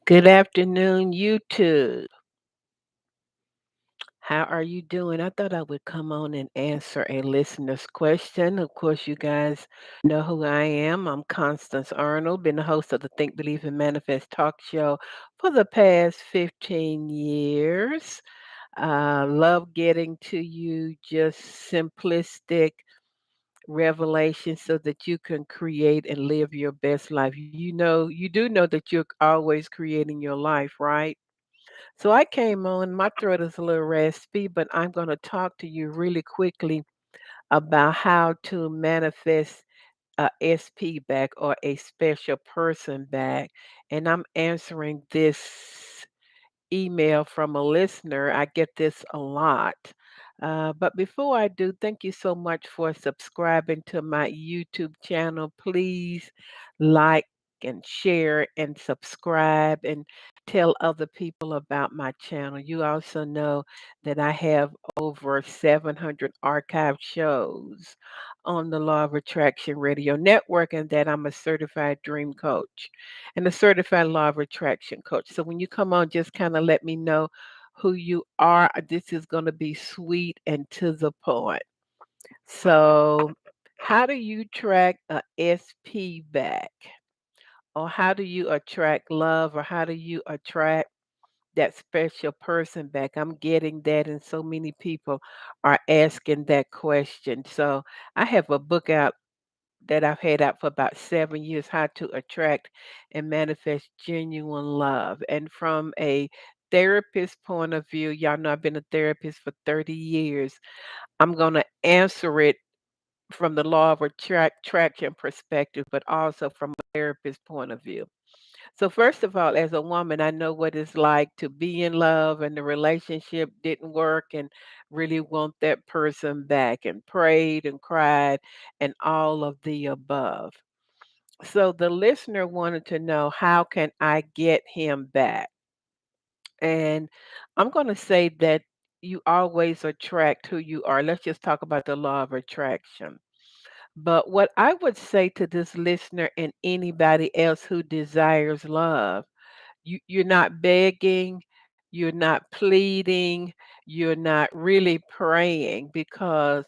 Good afternoon, YouTube. How are you doing? I thought I would come on and answer a listener's question. Of course, you guys know who I am. I'm Constance Arnold, been the host of the Think, Believe, and Manifest talk show for the past 15 years. Love getting to you just simplistic revelation so that you can create and live your best life. You do know that you're always creating your life, right? So I came on, my throat is a little raspy, but I'm going to talk to you really quickly about how to manifest a SP back or a special person back. And I'm answering this email from a listener. I get this a lot. But before I do, thank you so much for subscribing to my YouTube channel. Please like and share and subscribe and tell other people about my channel. You also know that I have over 700 archived shows on the Law of Attraction Radio Network and that I'm a certified dream coach and a certified law of attraction coach. So when you come on, just kind of let me know who you are. This is going to be sweet and to the point. So, how do you track a SP back? Or how do you attract love? Or how do you attract that special person back? I'm getting that, and so many people are asking that question. So, I have a book out that I've had out for about 7 years, How to Attract and Manifest Genuine Love. And from a therapist point of view, y'all know I've been a therapist for 30 years. I'm going to answer it from the law of attraction perspective, but also from a therapist point of view. So, first of all, as a woman, I know what it's like to be in love and the relationship didn't work and really want that person back and prayed and cried and all of the above. So, the listener wanted to know, how can I get him back? And I'm going to say that you always attract who you are. Let's just talk about the law of attraction. But what I would say to this listener and anybody else who desires love, you're not begging, you're not pleading, you're not really praying, because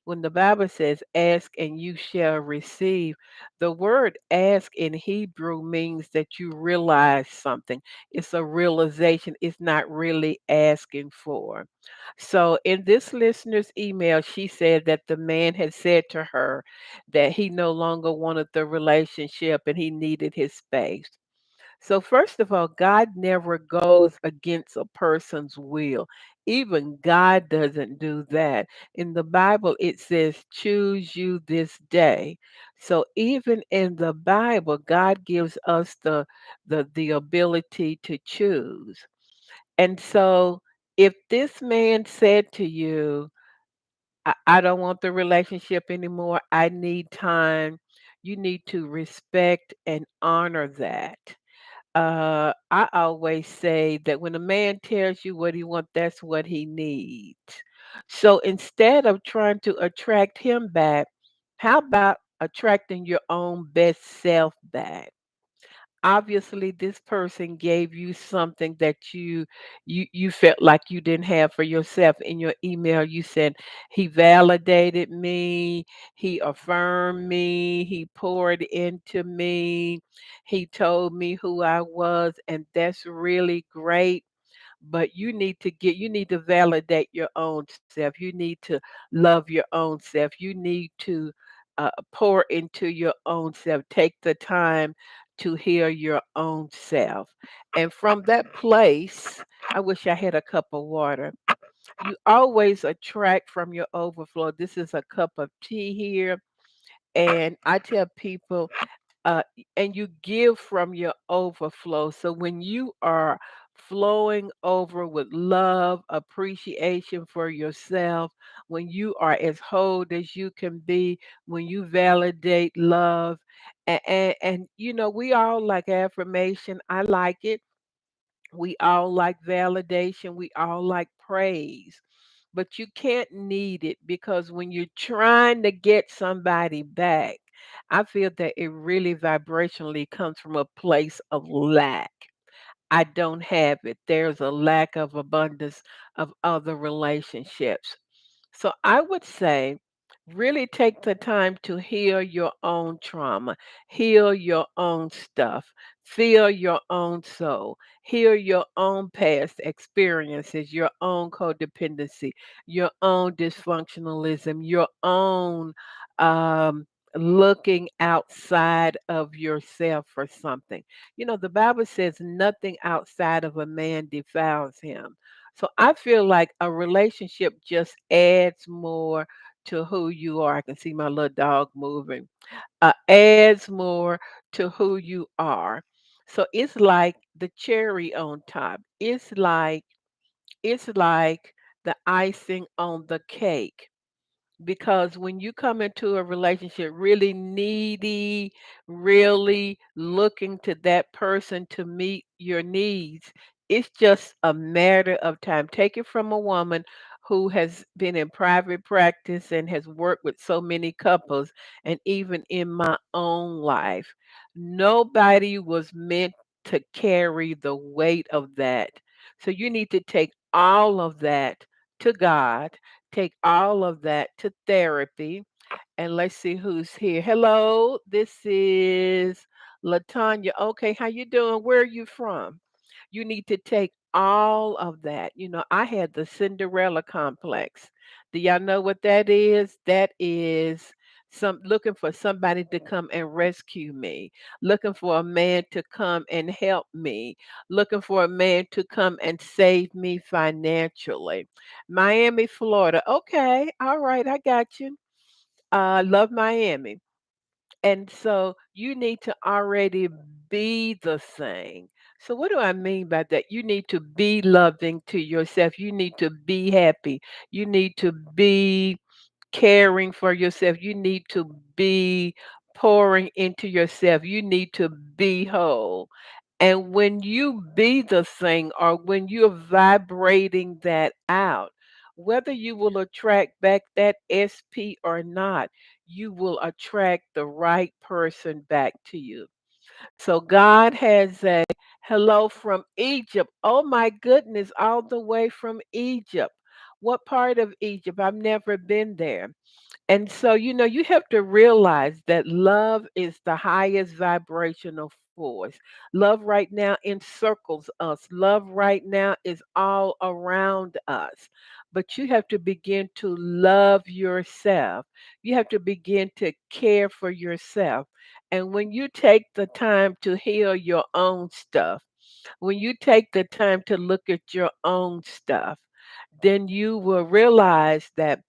when the Bible says ask and you shall receive, the word ask in Hebrew means that you realize something. It's a realization. It's not really asking for. So in this listener's email, she said that the man had said to her that he no longer wanted the relationship and he needed his space. So, first of all, God never goes against a person's will. Even God doesn't do that. In the Bible, it says, choose you this day. So, even in the Bible, God gives us the ability to choose. And so, if this man said to you, I don't want the relationship anymore, I need time, you need to respect and honor that. I always say that when a man tells you what he wants, that's what he needs. So instead of trying to attract him back, how about attracting your own best self back? Obviously, this person gave you something that you felt like you didn't have for yourself. In your email, you said he validated me, he affirmed me, he poured into me, he told me who I was, and that's really great. But you need to validate your own self. You need to love your own self. You need to pour into your own self. Take the time to hear your own self. And from that place, I wish I had a cup of water. You always attract from your overflow. This is a cup of tea here. And I tell people, and you give from your overflow. So when you are flowing over with love, appreciation for yourself, when you are as whole as you can be, when you validate love, and you know, we all like affirmation. I like it. We all like validation. We all like praise. But you can't need it, because when you're trying to get somebody back, I feel that it really vibrationally comes from a place of lack. I don't have it. There's a lack of abundance of other relationships. So I would say really take the time to heal your own trauma, heal your own stuff, feel your own soul, heal your own past experiences, your own codependency, your own dysfunctionalism, your own um, looking outside of yourself for something. You know, the Bible says nothing outside of a man defiles him. So I feel like a relationship just adds more to who you are. I can see my little dog moving. Adds more to who you are. So it's like the cherry on top. It's like the icing on the cake, because when you come into a relationship really needy, really looking to that person to meet your needs, it's just a matter of time. Take it from a woman who has been in private practice and has worked with so many couples, and even in my own life. Nobody was meant to carry the weight of that. So you need to take all of that to God, take all of that to therapy, and let's see who's here. Hello, this is Latanya. Okay, how you doing? Where are you from? You need to take all of that. You know, I had the Cinderella complex. Do y'all know what that is? That is some looking for somebody to come and rescue me, looking for a man to come and help me, looking for a man to come and save me financially. Miami, Florida. Okay, all right, I got you. Love Miami. And so you need to already be the thing. So, what do I mean by that? You need to be loving to yourself. You need to be happy. You need to be caring for yourself. You need to be pouring into yourself. You need to be whole. And when you be the thing, or when you're vibrating that out, whether you will attract back that SP or not, you will attract the right person back to you. So God has a hello from Egypt. Oh my goodness, all the way from Egypt. What part of Egypt? I've never been there. And so, you have to realize that love is the highest vibrational force. Love right now encircles us. Love right now is all around us. But you have to begin to love yourself. You have to begin to care for yourself. And when you take the time to heal your own stuff, when you take the time to look at your own stuff, then you will realize that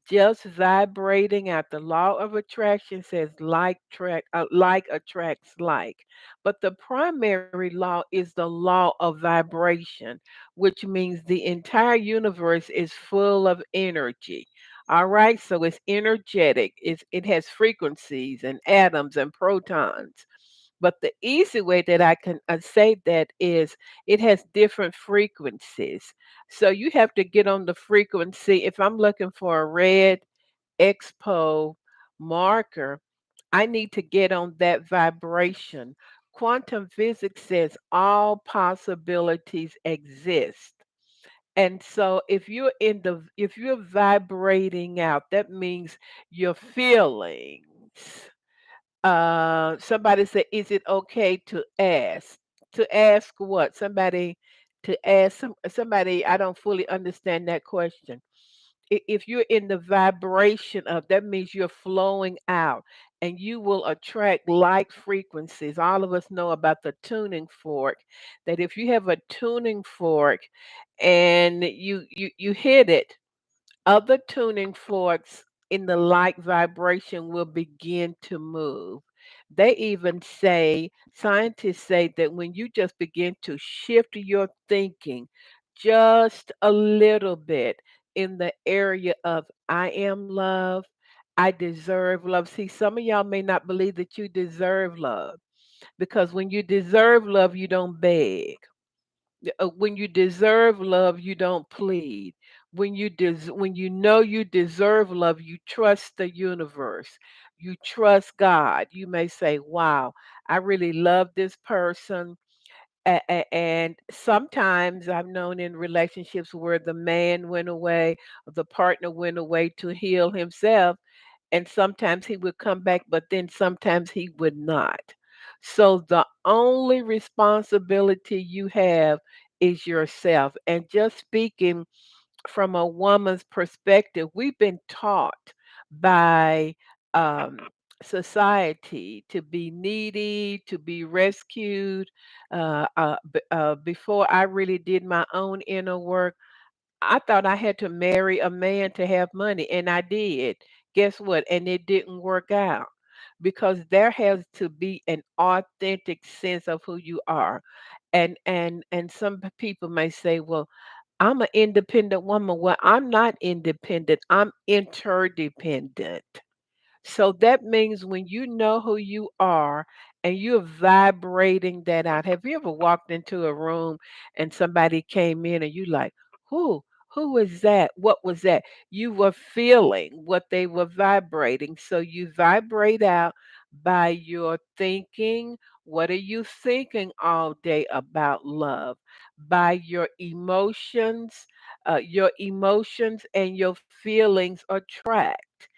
just vibrating out. The law of attraction says like attracts like. But the primary law is the law of vibration, which means the entire universe is full of energy. All right, so it's energetic. It has frequencies and atoms and protons. But the easy way that I can say that is it has different frequencies. So you have to get on the frequency. If I'm looking for a red expo marker, I need to get on that vibration. Quantum physics says all possibilities exist. And so if you're vibrating out, that means your feelings. Somebody said, is it okay to ask? To ask what? To ask somebody, I don't fully understand that question. If you're in the vibration of, that means you're flowing out, and you will attract like frequencies. All of us know about the tuning fork, that if you have a tuning fork and you hit it, other tuning forks in the like vibration will begin to move. They even say, scientists say that when you just begin to shift your thinking just a little bit in the area of I am love, I deserve love. See, some of y'all may not believe that you deserve love, because when you deserve love, you don't beg. When you deserve love, you don't plead. When you know you deserve love, you trust the universe. You trust God. You may say, "Wow, I really love this person, And sometimes I've known in relationships where the man went away, the partner went away to heal himself, and sometimes he would come back, but then sometimes he would not. So the only responsibility you have is yourself. And just speaking from a woman's perspective, we've been taught by um, society to be needy, to be rescued. Before I really did my own inner work, I thought I had to marry a man to have money, and I did. Guess what? And it didn't work out because there has to be an authentic sense of who you are. And some people may say, "Well, I'm an independent woman." Well, I'm not independent. I'm interdependent. So that means when you know who you are and you're vibrating that out. Have you ever walked into a room and somebody came in and you like, who? Who was that? What was that? You were feeling what they were vibrating. So you vibrate out by your thinking. What are you thinking all day about love? By your emotions and your feelings attract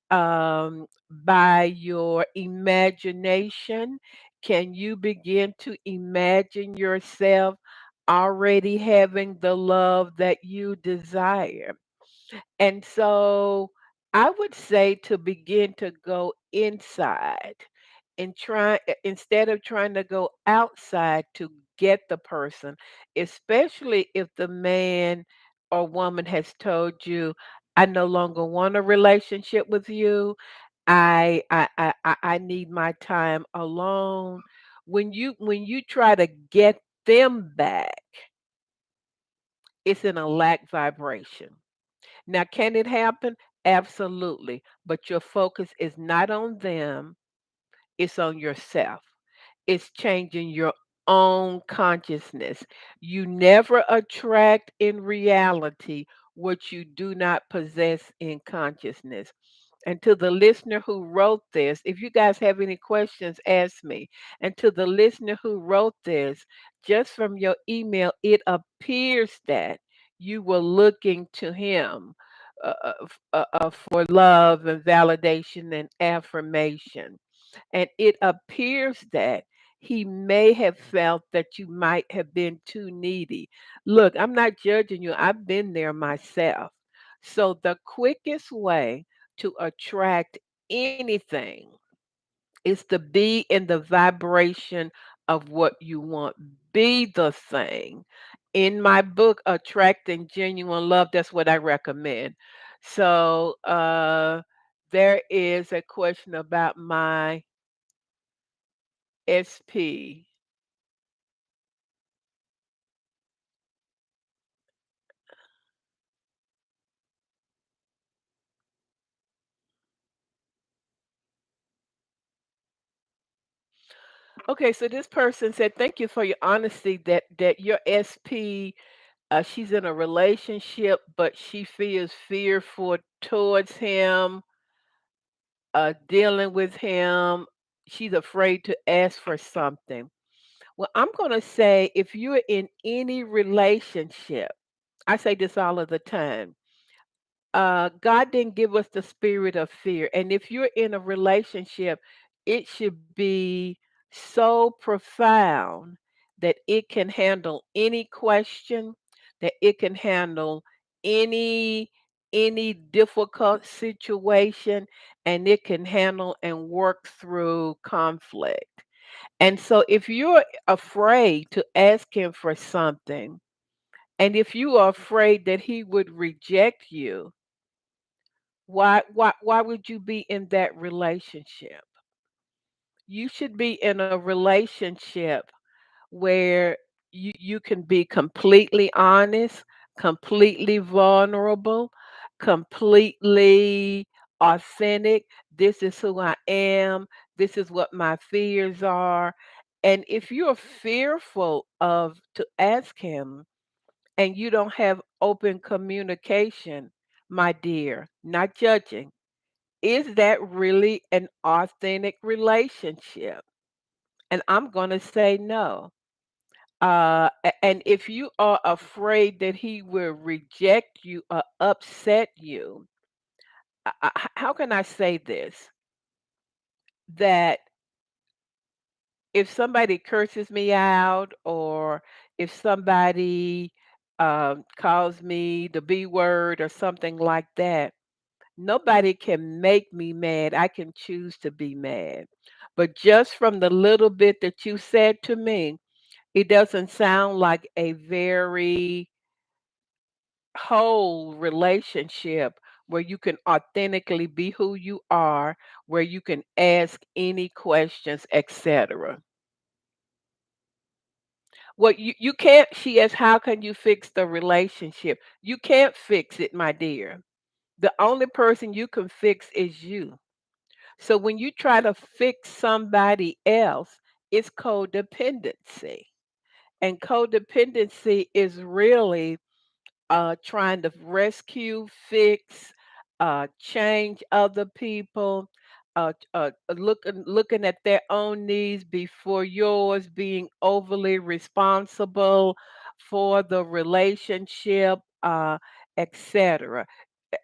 by your imagination. Can you begin to imagine yourself already having the love that you desire? And so I would say to begin to go inside and instead of trying to go outside to get the person, especially if the man or woman has told you, I no longer want a relationship with you. I need my time alone. When you try to get them back, it's in a lack vibration. Now, can it happen? Absolutely. But your focus is not on them, it's on yourself. It's changing your own consciousness. You never attract in reality what you do not possess in consciousness. And to the listener who wrote this, if you guys have any questions, ask me. And to the listener who wrote this, just from your email, it appears that you were looking to him for love and validation and affirmation. And it appears that he may have felt that you might have been too needy. Look, I'm not judging you. I've been there myself. So the quickest way to attract anything is to be in the vibration of what you want. Be the thing. In my book, Attracting Genuine Love, that's what I recommend. So there is a question about my SP. Okay, so this person said, "Thank you for your honesty. That your SP, she's in a relationship, but she feels fearful towards him, dealing with him. She's afraid to ask for something." Well, I'm gonna say if you're in any relationship, I say this all of the time. God didn't give us the spirit of fear. And if you're in a relationship, it should be so profound that it can handle any question, that it can handle any any difficult situation, and it can handle and work through conflict. And so if you're afraid to ask him for something, and if you are afraid that he would reject you, why would you be in that relationship? You should be in a relationship where you can be completely honest, completely vulnerable, completely authentic. This is who I am. This is what my fears are. And if you're fearful of to ask him and you don't have open communication, my dear, not judging, is that really an authentic relationship? And I'm going to say no. And if you are afraid that he will reject you or upset you, how can I say this? That if somebody curses me out or if somebody calls me the B word or something like that, nobody can make me mad. I can choose to be mad. But just from the little bit that you said to me, it doesn't sound like a very whole relationship where you can authentically be who you are, where you can ask any questions, etc. What you can't, she asked, how can you fix the relationship? You can't fix it, my dear. The only person you can fix is you. So when you try to fix somebody else, it's codependency. And codependency is really trying to rescue, fix, change other people, looking at their own needs before yours, being overly responsible for the relationship, etc.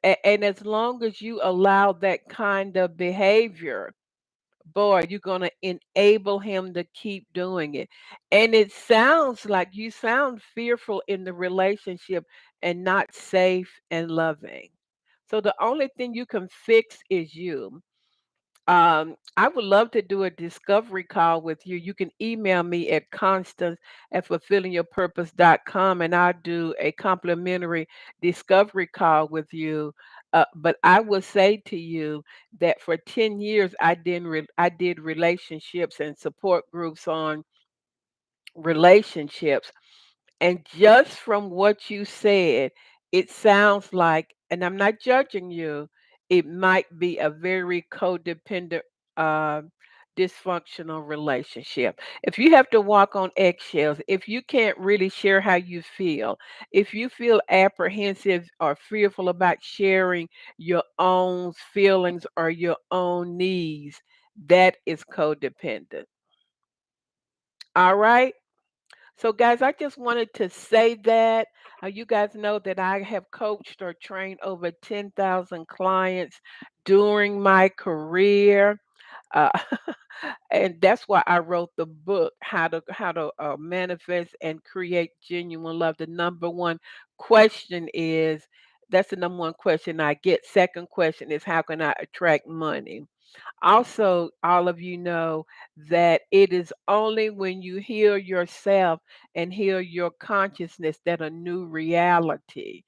And as long as you allow that kind of behavior, boy, you're going to enable him to keep doing it. And it sounds like you sound fearful in the relationship and not safe and loving. So the only thing you can fix is you. I would love to do a discovery call with you. You can email me at Constance at fulfillingyourpurpose.com and I'll do a complimentary discovery call with you. But I will say to you that for 10 years I did relationships and support groups on relationships. And just from what you said, it sounds like, and I'm not judging you, it might be a very codependent, uh, dysfunctional relationship. If you have to walk on eggshells, if you can't really share how you feel, if you feel apprehensive or fearful about sharing your own feelings or your own needs, that is codependent. All right. So, guys, I just wanted to say that you guys know that I have coached or trained over 10,000 clients during my career. Uh, and that's why I wrote the book, how to manifest and create genuine love. The number one question is that's the number one question I get. Second question is how can I attract money? Also, all of you know that it is only when you heal yourself and heal your consciousness that a new reality.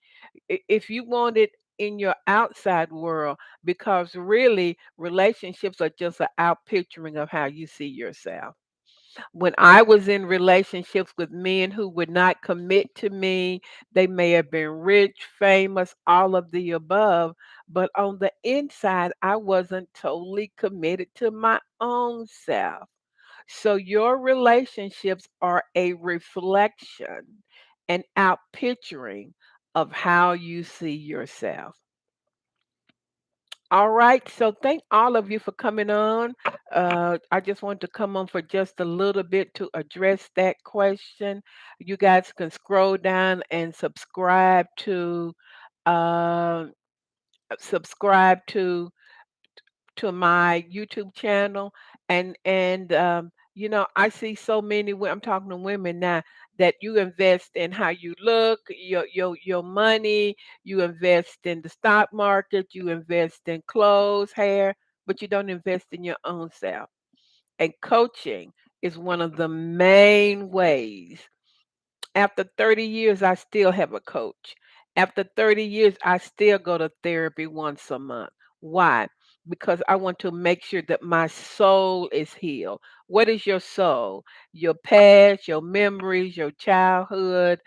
If you want it in your outside world, because really relationships are just an out picturing of how you see yourself. When I was in relationships with men who would not commit to me, they may have been rich, famous, all of the above, but on the inside, I wasn't totally committed to my own self. So your relationships are a reflection and out picturing of how you see yourself. All right. So thank all of you for coming on. I just want to come on for just a little bit to address that question. You guys can scroll down and uh, subscribe to my YouTube channel, and I see so many. I'm talking to women now that you invest in how you look, your money, you invest in the stock market, you invest in clothes, hair, but you don't invest in your own self. And coaching is one of the main ways. After 30 years, I still have a coach. After 30 years, I still go to therapy once a month. Why? Because I want to make sure that my soul is healed. What is your soul? Your past, your memories, your childhood.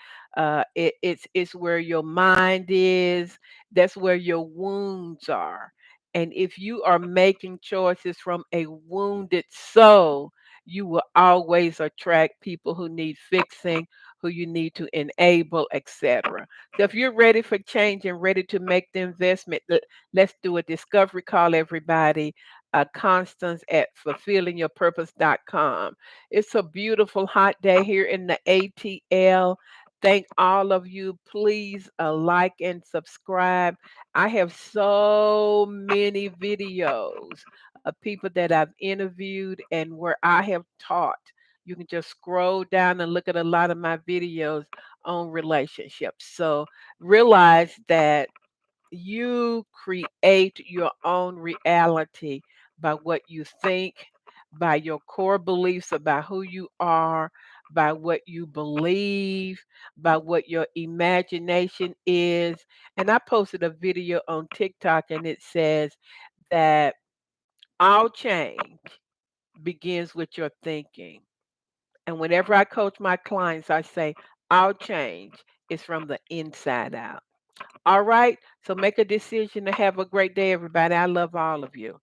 It's where your mind is. That's where your wounds are. And if you are making choices from a wounded soul, you will always attract people who need fixing, who you need to enable, etc. So if you're ready for change and ready to make the investment, let's do a discovery call, everybody. Constance at fulfillingyourpurpose.com. It's a beautiful hot day here in the ATL. Thank all of you. Please like and subscribe. I have so many videos of people that I've interviewed and where I have taught. You can just scroll down and look at a lot of my videos on relationships. So realize that you create your own reality by what you think, by your core beliefs about who you are, by what you believe, by what your imagination is. And I posted a video on TikTok and it says that all change begins with your thinking. And whenever I coach my clients, I say, all change is from the inside out. All right. So make a decision to have a great day, everybody. I love all of you.